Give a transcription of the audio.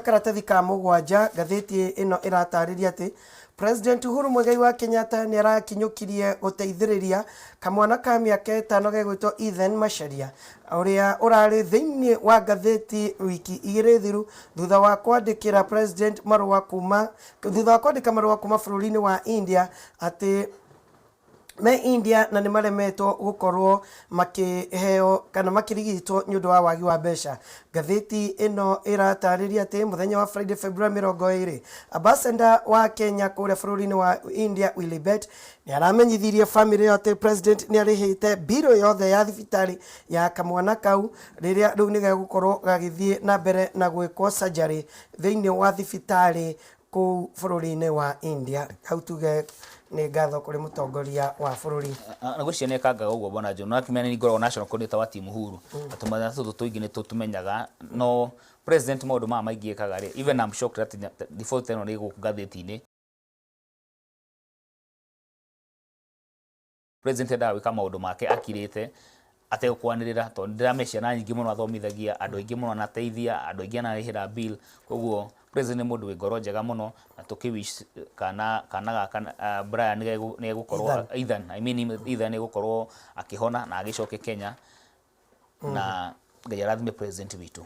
karatathi ka mugwanja gatheti ino iratariria ati President Uhuru wa Kenyatta ni arakinyukirie guteithiriria kamwana ka miaka 5 gegwitwo Ethan Macharia uria urari thiini wa gatheti wiki igiri thiru thutha wa kwandikira president marua kuma bururi-ini wa India ati me India na ni maremetwo gukorwo makiheo kana makirigitwo nyundu wa wagi wa besha. Gatheti ino iratariria ati muthenya wa Friday February 20 ambassador wa Kenya kuria bururi-ini wa India Willibet ni aramenyithirie family yote president ni arihite biro yothe ya thibitari ya kamwana kau riria riu ni gukorwo gagithie na mbere na gwikwo surgery thiini wa thibitari ku bururi-ini wa India. Hau tuge ni ngatho kuri mutongoria wa bururi na gwicia ne kanga uguo bona John na kimenya ni ngoro national coordinator wa team Uhuru atumana tuingi ni tumenyaga no president maundu ma maingi ekaga ri even I'm shocked that default eno ni gugatheti-ini president da wika maundu make akirite ate kwanirira to ndiramesha na nyingi muno athomithagia andu aingi muno anateithia andu aingi anarihira bill koguo president mundu wi ngoro njega muno na tukiwish kana Brian ni gukorwo Ethan Ethan ni gukorwo akihona na agicoke Kenya na ngayarathime president witu.